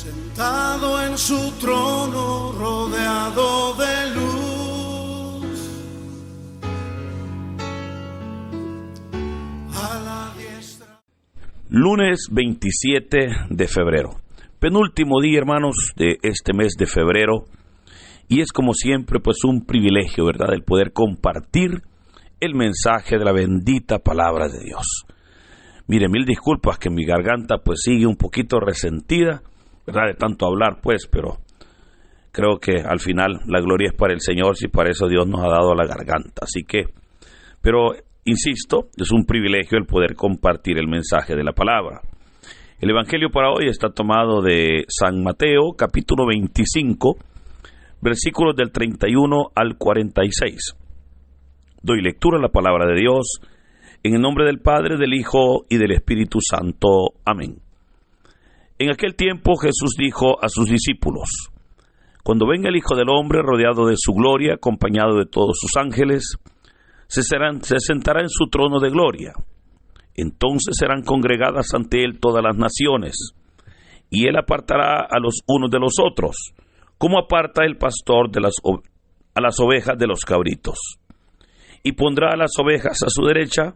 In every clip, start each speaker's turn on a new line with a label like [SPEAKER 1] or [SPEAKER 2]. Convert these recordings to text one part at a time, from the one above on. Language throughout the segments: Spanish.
[SPEAKER 1] Sentado en su trono, rodeado de luz, a la diestra.
[SPEAKER 2] Lunes 27 de febrero, penúltimo día, hermanos, de este mes de febrero, y es como siempre pues un privilegio, ¿verdad?, el poder compartir el mensaje de la bendita palabra de Dios. Mire, mil disculpas que mi garganta pues sigue un poquito resentida, ¿verdad?, de tanto hablar pues, pero creo que al final la gloria es para el Señor, si para eso Dios nos ha dado la garganta. Así que, pero insisto, es un privilegio el poder compartir el mensaje de la palabra. El evangelio para hoy está tomado de San Mateo, capítulo 25, versículos del 31 al 46. Doy lectura a la palabra de Dios en el nombre del Padre, del Hijo y del Espíritu Santo. Amén. En aquel tiempo Jesús dijo a sus discípulos: cuando venga el Hijo del Hombre rodeado de su gloria, acompañado de todos sus ángeles, se sentará en su trono de gloria. Entonces serán congregadas ante él todas las naciones, y él apartará a los unos de los otros, como aparta el pastor a las ovejas de los cabritos. Y pondrá a las ovejas a su derecha,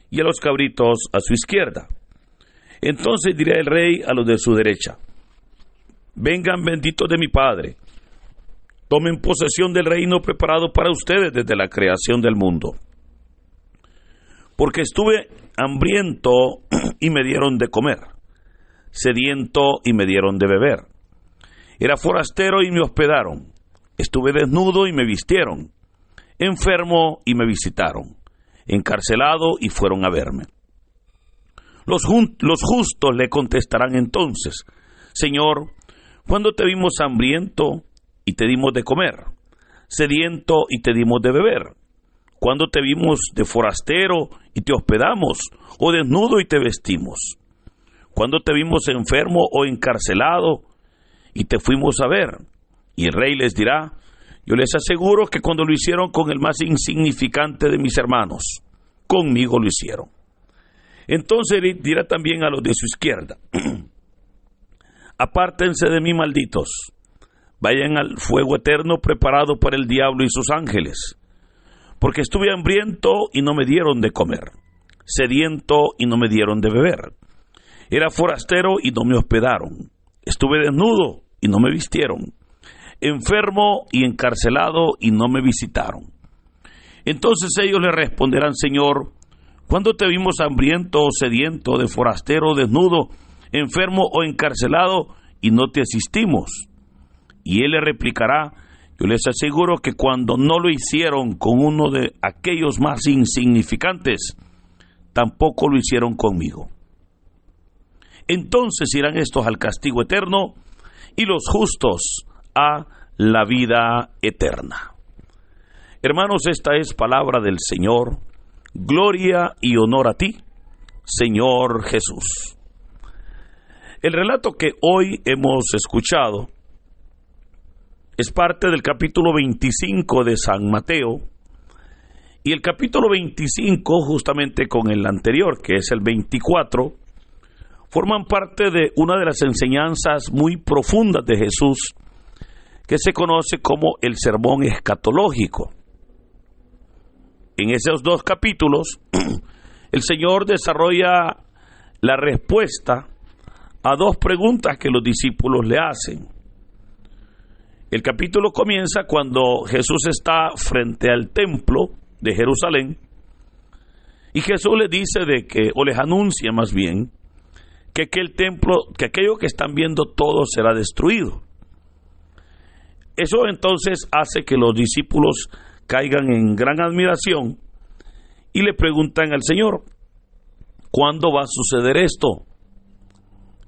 [SPEAKER 2] y a los cabritos a su izquierda. Entonces dirá el rey a los de su derecha: vengan, benditos de mi Padre, tomen posesión del reino preparado para ustedes desde la creación del mundo. Porque estuve hambriento y me dieron de comer, sediento y me dieron de beber. Era forastero y me hospedaron, estuve desnudo y me vistieron, enfermo y me visitaron, encarcelado y fueron a verme. Los justos le contestarán entonces: Señor, ¿cuándo te vimos hambriento y te dimos de comer, sediento y te dimos de beber? ¿Cuándo te vimos de forastero y te hospedamos, o desnudo y te vestimos? ¿Cuándo te vimos enfermo o encarcelado y te fuimos a ver? Y el rey les dirá: yo les aseguro que cuando lo hicieron con el más insignificante de mis hermanos, conmigo lo hicieron. Entonces dirá también a los de su izquierda: apártense de mí, malditos, vayan al fuego eterno preparado para el diablo y sus ángeles. Porque estuve hambriento y no me dieron de comer, sediento y no me dieron de beber. Era forastero y no me hospedaron, estuve desnudo y no me vistieron, enfermo y encarcelado y no me visitaron. Entonces ellos le responderán: Señor, ¿cuándo te vimos hambriento o sediento, de forastero, desnudo, enfermo o encarcelado y no te asistimos? Y él le replicará: yo les aseguro que cuando no lo hicieron con uno de aquellos más insignificantes, tampoco lo hicieron conmigo. Entonces irán estos al castigo eterno y los justos a la vida eterna. Hermanos, esta es palabra del Señor. Gloria y honor a ti, Señor Jesús. El relato que hoy hemos escuchado es parte del capítulo 25 de San Mateo, y el capítulo 25, justamente con el anterior, que es el 24, forman parte de una de las enseñanzas muy profundas de Jesús, que se conoce como el sermón escatológico. En esos dos capítulos, el Señor desarrolla la respuesta a dos preguntas que los discípulos le hacen. El capítulo comienza cuando Jesús está frente al templo de Jerusalén, y Jesús les dice o les anuncia más bien, que aquel templo, que aquello que están viendo todo será destruido. Eso entonces hace que los discípulos caigan en gran admiración y le preguntan al Señor: ¿cuándo va a suceder esto?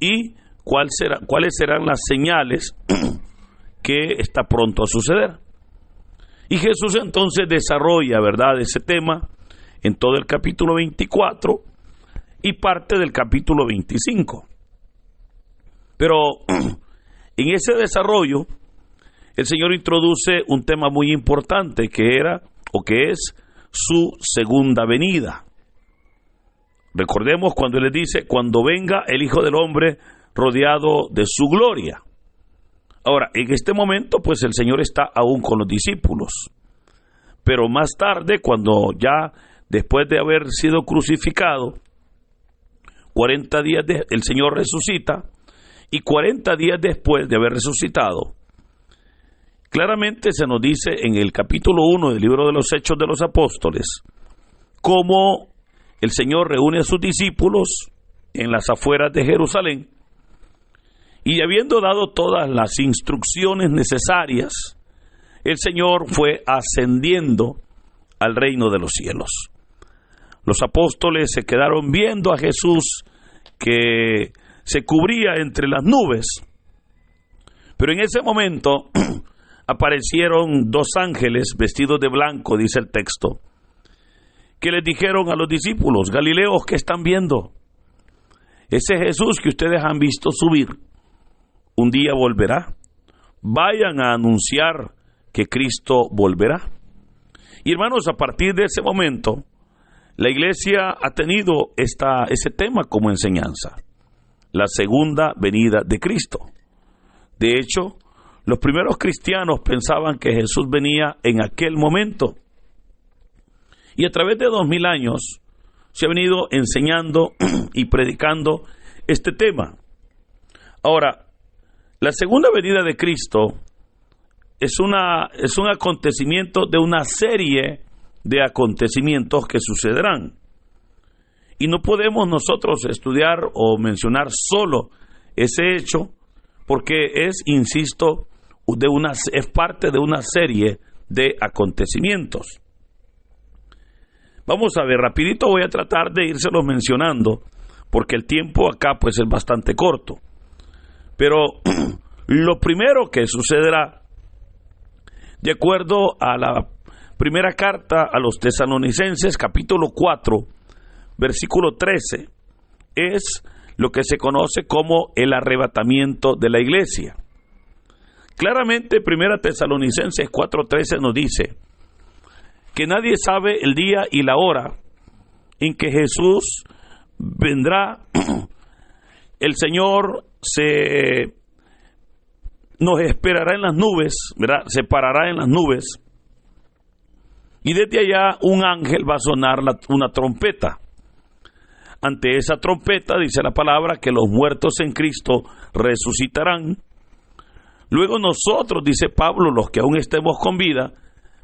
[SPEAKER 2] ¿Y cuáles serán las señales que está pronto a suceder? Y Jesús entonces desarrolla, ¿verdad?, ese tema en todo el capítulo 24 y parte del capítulo 25. Pero en ese desarrollo, el Señor introduce un tema muy importante que es su segunda venida. Recordemos cuando Él les dice: cuando venga el Hijo del Hombre rodeado de su gloria. Ahora, en este momento, pues el Señor está aún con los discípulos. Pero más tarde, cuando ya después de haber sido crucificado, 40 días el Señor resucita, y 40 días después de haber resucitado, claramente se nos dice en el capítulo 1 del libro de los Hechos de los Apóstoles, cómo el Señor reúne a sus discípulos en las afueras de Jerusalén, y habiendo dado todas las instrucciones necesarias, el Señor fue ascendiendo al reino de los cielos. Los apóstoles se quedaron viendo a Jesús que se cubría entre las nubes, pero en ese momento aparecieron dos ángeles vestidos de blanco, dice el texto, que les dijeron a los discípulos: Galileos, ¿qué están viendo? Ese Jesús que ustedes han visto subir, un día volverá. Vayan a anunciar que Cristo volverá. Y hermanos, a partir de ese momento, la iglesia ha tenido ese tema como enseñanza: la segunda venida de Cristo. De hecho, los primeros cristianos pensaban que Jesús venía en aquel momento. Y a través de 2000 años se ha venido enseñando y predicando este tema. Ahora, la segunda venida de Cristo es un acontecimiento de una serie de acontecimientos que sucederán. Y no podemos nosotros estudiar o mencionar solo ese hecho, porque es, insisto, es parte de una serie de acontecimientos. Vamos a ver, rapidito voy a tratar de írselos mencionando, porque el tiempo acá pues es bastante corto. Pero lo primero que sucederá, de acuerdo a la primera carta a los Tesalonicenses, capítulo 4, versículo 13, es lo que se conoce como el arrebatamiento de la iglesia. Claramente, primera Tesalonicenses 4:13 nos dice que nadie sabe el día y la hora en que Jesús vendrá. El Señor nos esperará en las nubes, ¿verdad? Se parará en las nubes, y desde allá un ángel va a sonar una trompeta. Ante esa trompeta dice la palabra que los muertos en Cristo resucitarán. Luego nosotros, dice Pablo, los que aún estemos con vida,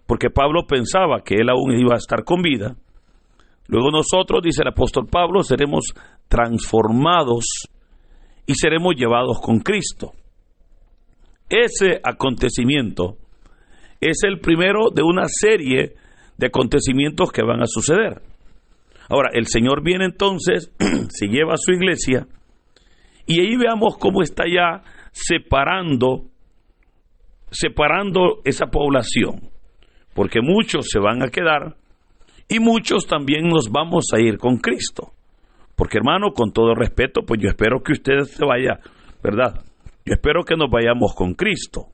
[SPEAKER 2] porque Pablo pensaba que él aún iba a estar con vida, luego nosotros, dice el apóstol Pablo, seremos transformados y seremos llevados con Cristo. Ese acontecimiento es el primero de una serie de acontecimientos que van a suceder. Ahora, el Señor viene entonces, se lleva a su iglesia, y ahí veamos cómo está ya separando esa población, porque muchos se van a quedar y muchos también nos vamos a ir con Cristo. Porque, hermano, con todo respeto, pues yo espero que usted se vaya, ¿verdad? Yo espero que nos vayamos con Cristo.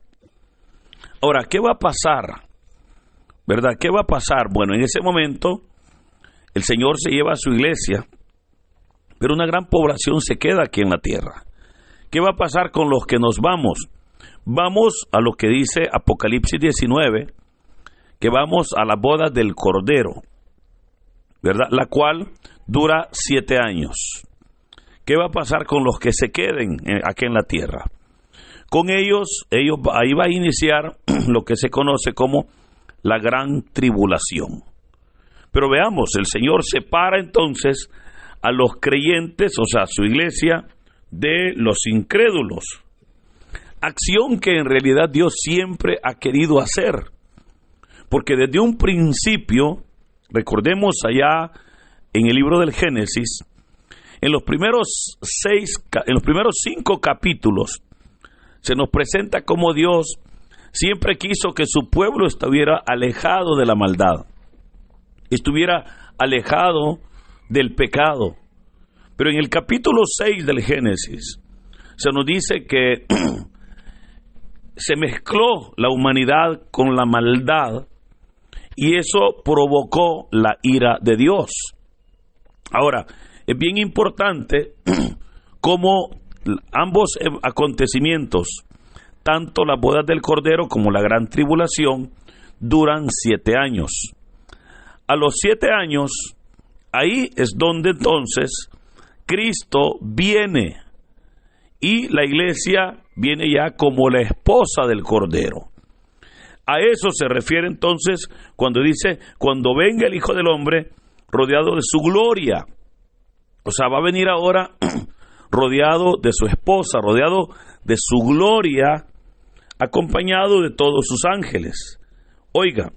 [SPEAKER 2] Ahora, ¿qué va a pasar? ¿Verdad? ¿Qué va a pasar? Bueno, en ese momento el Señor se lleva a su iglesia, pero una gran población se queda aquí en la tierra. ¿Qué va a pasar con los que nos vamos? Vamos a lo que dice Apocalipsis 19, que vamos a la boda del Cordero, ¿verdad? La cual dura 7 años. ¿Qué va a pasar con los que se queden aquí en la tierra? Con ellos ahí va a iniciar lo que se conoce como la gran tribulación. Pero veamos, el Señor separa entonces a los creyentes, o sea, a su iglesia, de los incrédulos. Acción que en realidad Dios siempre ha querido hacer. Porque desde un principio, recordemos allá en el libro del Génesis, en los primeros 5 capítulos, se nos presenta cómo Dios siempre quiso que su pueblo estuviera alejado de la maldad, estuviera alejado del pecado. Pero en el capítulo 6 del Génesis se nos dice que se mezcló la humanidad con la maldad y eso provocó la ira de Dios. Ahora, es bien importante cómo ambos acontecimientos, tanto las bodas del Cordero como la gran tribulación, duran 7 años. A los 7 años, ahí es donde entonces Cristo viene y la iglesia viene ya como la esposa del Cordero. A eso se refiere entonces cuando dice, cuando venga el Hijo del Hombre rodeado de su gloria. O sea, va a venir ahora rodeado de su esposa, rodeado de su gloria, acompañado de todos sus ángeles. Oiga,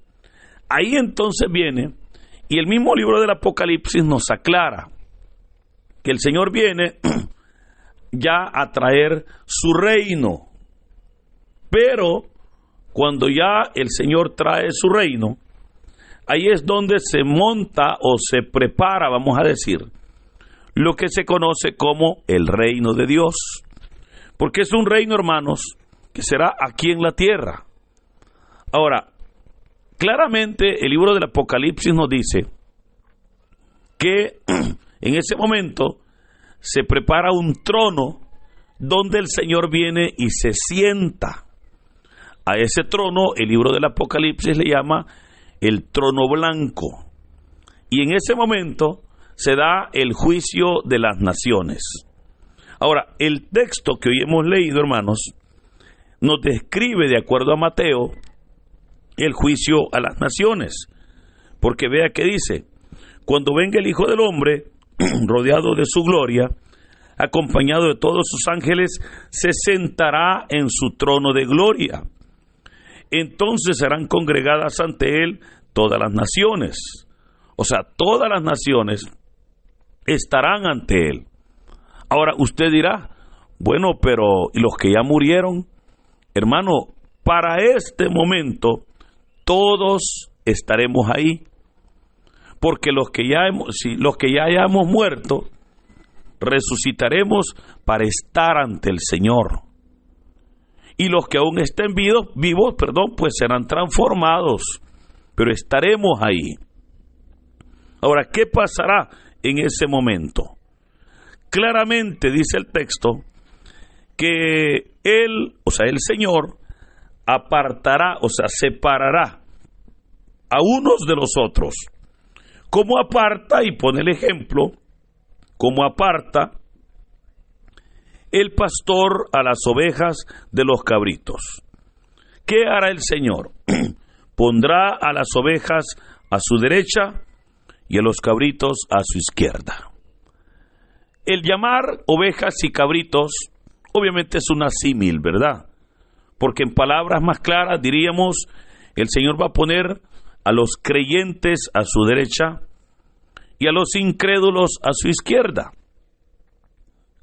[SPEAKER 2] ahí entonces viene, y el mismo libro del Apocalipsis nos aclara que el Señor viene ya a traer su reino. Pero cuando ya el Señor trae su reino, ahí es donde se monta o se prepara, vamos a decir, lo que se conoce como el reino de Dios. Porque es un reino, hermanos, que será aquí en la tierra. Ahora, claramente el libro del Apocalipsis nos dice que en ese momento se prepara un trono donde el Señor viene y se sienta. A ese trono el libro del Apocalipsis le llama el trono blanco. Y en ese momento se da el juicio de las naciones. Ahora, el texto que hoy hemos leído, hermanos, nos describe, de acuerdo a Mateo, el juicio a las naciones. Porque vea que dice, cuando venga el Hijo del Hombre, rodeado de su gloria, acompañado de todos sus ángeles, se sentará en su trono de gloria. Entonces serán congregadas ante él todas las naciones. O sea, todas las naciones estarán ante él. Ahora usted dirá, bueno, pero ¿y los que ya murieron? Hermano, para este momento todos estaremos ahí. Porque los que ya hayamos muerto, resucitaremos para estar ante el Señor. Y los que aún estén vivos, pues serán transformados, pero estaremos ahí. Ahora, ¿qué pasará en ese momento? Claramente dice el texto que el Señor apartará, separará a unos de los otros. ¿Cómo aparta? Y pone el ejemplo, ¿cómo aparta el pastor a las ovejas de los cabritos? ¿Qué hará el Señor? Pondrá a las ovejas a su derecha y a los cabritos a su izquierda. El llamar ovejas y cabritos obviamente es una símil, ¿verdad? Porque en palabras más claras diríamos, el Señor va a poner a los creyentes a su derecha y a los incrédulos a su izquierda.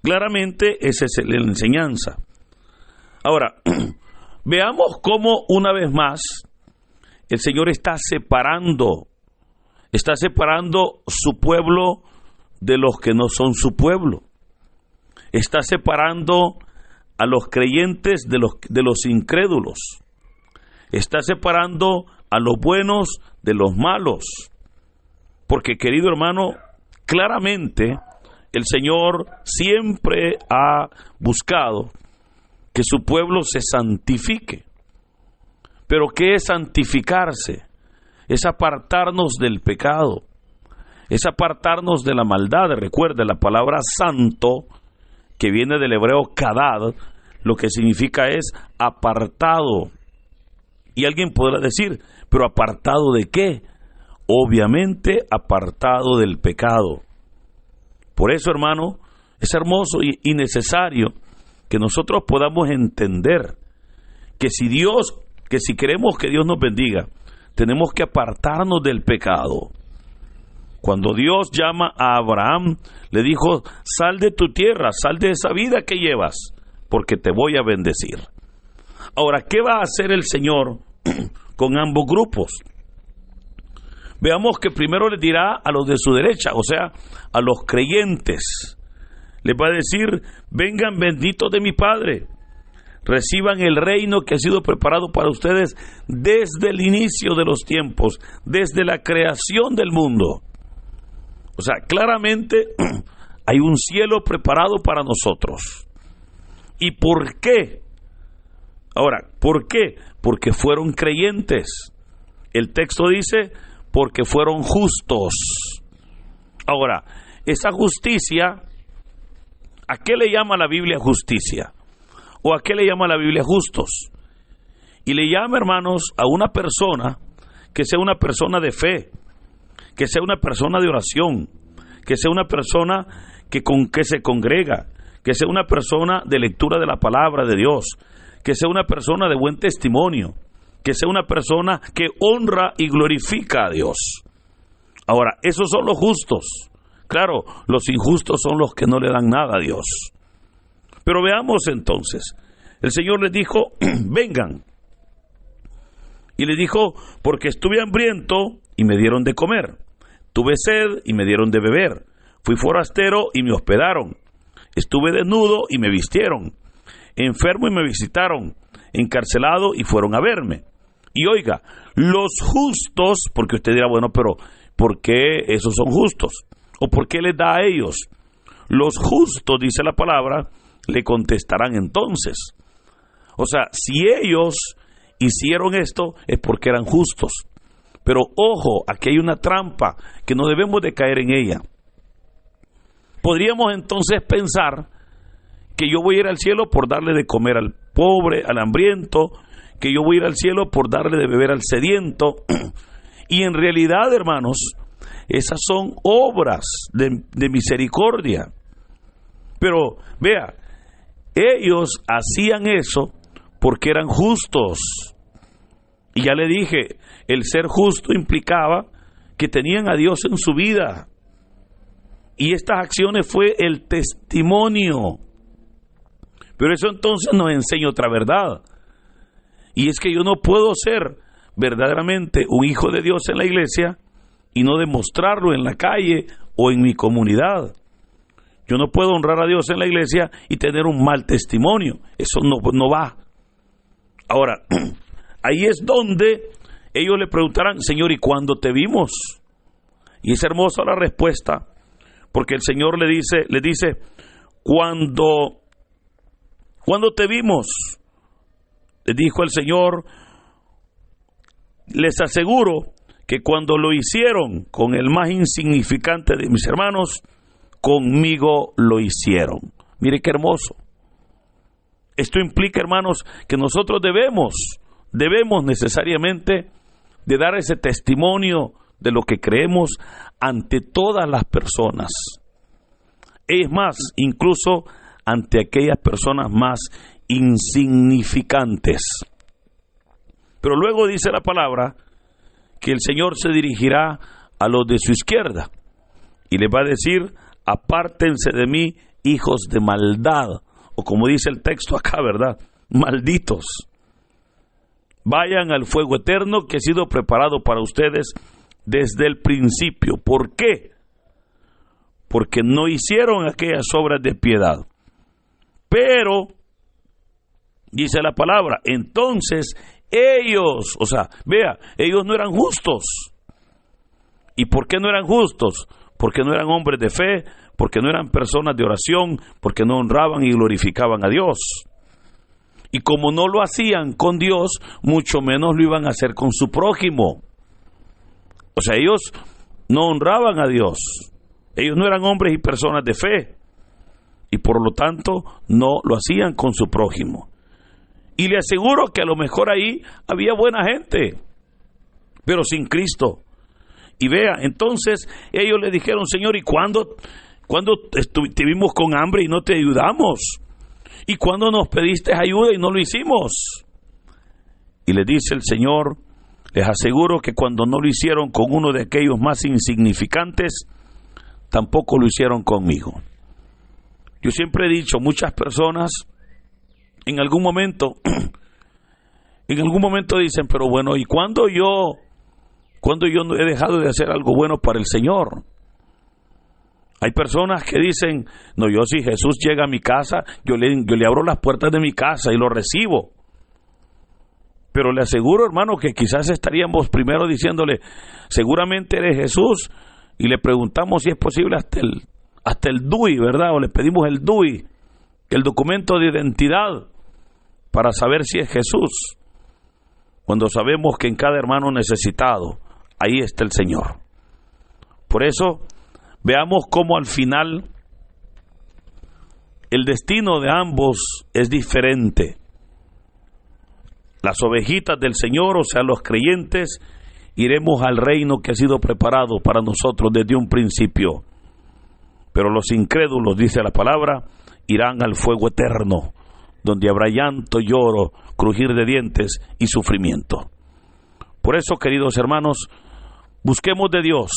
[SPEAKER 2] Claramente esa es la enseñanza. Ahora, veamos cómo una vez más el Señor está separando su pueblo de los que no son su pueblo. Está separando a los creyentes de los incrédulos. Está separando a los buenos de los malos. Porque, querido hermano, claramente el Señor siempre ha buscado que su pueblo se santifique. Pero ¿qué es santificarse? Es apartarnos del pecado, es apartarnos de la maldad. Recuerda, la palabra santo, que viene del hebreo kadad, lo que significa es apartado. Y alguien podrá decir, ¿pero apartado de qué? Obviamente apartado del pecado. Por eso, hermano, es hermoso y necesario que nosotros podamos entender que si queremos que Dios nos bendiga, tenemos que apartarnos del pecado. Cuando Dios llama a Abraham, le dijo, sal de tu tierra, sal de esa vida que llevas, porque te voy a bendecir. Ahora, ¿qué va a hacer el Señor con ambos grupos? Veamos que primero le dirá a los de su derecha, o sea, a los creyentes. Les va a decir, vengan benditos de mi Padre, reciban el reino que ha sido preparado para ustedes desde el inicio de los tiempos, desde la creación del mundo. O sea, claramente hay un cielo preparado para nosotros. ¿Y por qué? Ahora, ¿por qué? Porque fueron creyentes. El texto dice, porque fueron justos. Ahora, esa justicia, ¿a qué le llama la Biblia justicia? ¿O a qué le llama la Biblia justos? Y le llama, hermanos, a una persona que sea una persona de fe, que sea una persona de oración, que sea una persona que se congrega, que sea una persona de lectura de la palabra de Dios, que sea una persona de buen testimonio, que sea una persona que honra y glorifica a Dios. Ahora, esos son los justos. Claro, los injustos son los que no le dan nada a Dios. Pero veamos entonces, el Señor les dijo, vengan. Y le dijo, porque estuve hambriento y me dieron de comer. Tuve sed y me dieron de beber. Fui forastero y me hospedaron. Estuve desnudo y me vistieron. Enfermo y me visitaron. Encarcelado y fueron a verme. Y oiga, los justos, porque usted dirá, bueno, pero ¿por qué esos son justos? ¿O por qué les da a ellos? Los justos, dice la palabra, le contestarán entonces. O sea, si ellos hicieron esto, es porque eran justos. Pero ojo, aquí hay una trampa que no debemos de caer en ella. Podríamos entonces pensar que yo voy a ir al cielo por darle de comer al pobre, al hambriento, que yo voy a ir al cielo por darle de beber al sediento. Y en realidad, hermanos, esas son obras de misericordia. Pero vea, ellos hacían eso porque eran justos. Y ya le dije, el ser justo implicaba que tenían a Dios en su vida. Y estas acciones fue el testimonio. Pero eso entonces nos enseña otra verdad. Y es que yo no puedo ser verdaderamente un hijo de Dios en la iglesia y no demostrarlo en la calle o en mi comunidad. Yo no puedo honrar a Dios en la iglesia y tener un mal testimonio. Eso no va. Ahora, ahí es donde ellos le preguntarán, Señor, ¿y cuándo te vimos? Y es hermosa la respuesta, porque el Señor le dice, ¿cuándo te vimos? Le dijo el Señor, les aseguro que cuando lo hicieron con el más insignificante de mis hermanos, conmigo lo hicieron. Mire qué hermoso. Esto implica, hermanos, que nosotros debemos necesariamente de dar ese testimonio de lo que creemos ante todas las personas. Es más, incluso ante aquellas personas más insignificantes. Pero luego dice la palabra que el Señor se dirigirá a los de su izquierda y les va a decir, apártense de mí, hijos de maldad, o como dice el texto acá, ¿verdad? Malditos. Vayan al fuego eterno que ha sido preparado para ustedes desde el principio. ¿Por qué? Porque no hicieron aquellas obras de piedad. Pero, dice la palabra, entonces ellos, o sea, vea, ellos no eran justos. ¿Y por qué no eran justos? Porque no eran hombres de fe, porque no eran personas de oración, porque no honraban y glorificaban a Dios. Y como no lo hacían con Dios, mucho menos lo iban a hacer con su prójimo. O sea, ellos no honraban a Dios. Ellos no eran hombres y personas de fe. Y por lo tanto, no lo hacían con su prójimo. Y le aseguro que a lo mejor ahí había buena gente, pero sin Cristo. Y vea, entonces ellos le dijeron, Señor, ¿y cuándo te vimos con hambre y no te ayudamos? ¿Y cuándo nos pediste ayuda y no lo hicimos? Y le dice el Señor, les aseguro que cuando no lo hicieron con uno de aquellos más insignificantes, tampoco lo hicieron conmigo. Yo siempre he dicho, muchas personas en algún momento dicen, pero bueno, ¿y cuándo yo no he dejado de hacer algo bueno para el Señor? Hay personas que dicen, no, yo si Jesús llega a mi casa, yo le abro las puertas de mi casa y lo recibo. Pero le aseguro, hermano, que quizás estaríamos primero diciéndole, seguramente eres Jesús, y le preguntamos si es posible hasta el DUI, ¿verdad? O le pedimos el DUI, el documento de identidad para saber si es Jesús, cuando sabemos que en cada hermano necesitado, ahí está el Señor. Por eso, veamos cómo al final el destino de ambos es diferente. Las ovejitas del Señor, o sea, los creyentes, iremos al reino que ha sido preparado para nosotros desde un principio. Pero los incrédulos, dice la palabra, irán al fuego eterno, donde habrá llanto, lloro, crujir de dientes y sufrimiento. Por eso, queridos hermanos, busquemos de Dios,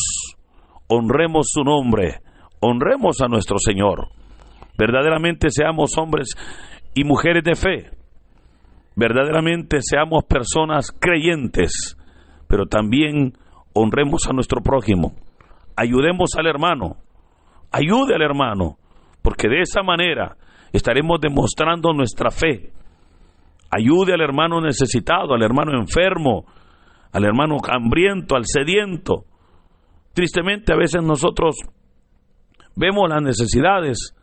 [SPEAKER 2] honremos su nombre, honremos a nuestro Señor. Verdaderamente seamos hombres y mujeres de fe. Verdaderamente seamos personas creyentes, pero también honremos a nuestro prójimo. Ayudemos al hermano, ayude al hermano, porque de esa manera estaremos demostrando nuestra fe. Ayude al hermano necesitado, al hermano enfermo, al hermano hambriento, al sediento. Tristemente a veces nosotros vemos las necesidades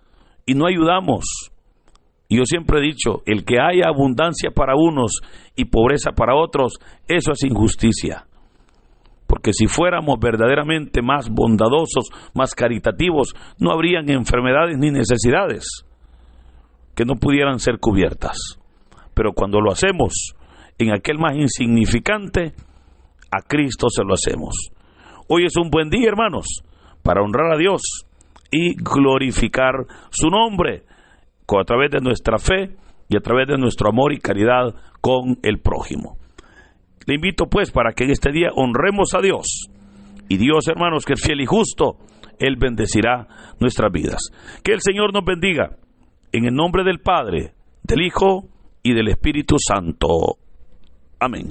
[SPEAKER 2] y no ayudamos. Y yo siempre he dicho, el que haya abundancia para unos y pobreza para otros, eso es injusticia. Porque si fuéramos verdaderamente más bondadosos, más caritativos, no habrían enfermedades ni necesidades que no pudieran ser cubiertas. Pero cuando lo hacemos en aquel más insignificante, a Cristo se lo hacemos. Hoy es un buen día, hermanos, para honrar a Dios y glorificar su nombre a través de nuestra fe y a través de nuestro amor y caridad con el prójimo. Le invito pues para que en este día honremos a Dios, y Dios, hermanos, que es fiel y justo, Él bendecirá nuestras vidas. Que el Señor nos bendiga en el nombre del Padre, del Hijo y del Espíritu Santo. Amén.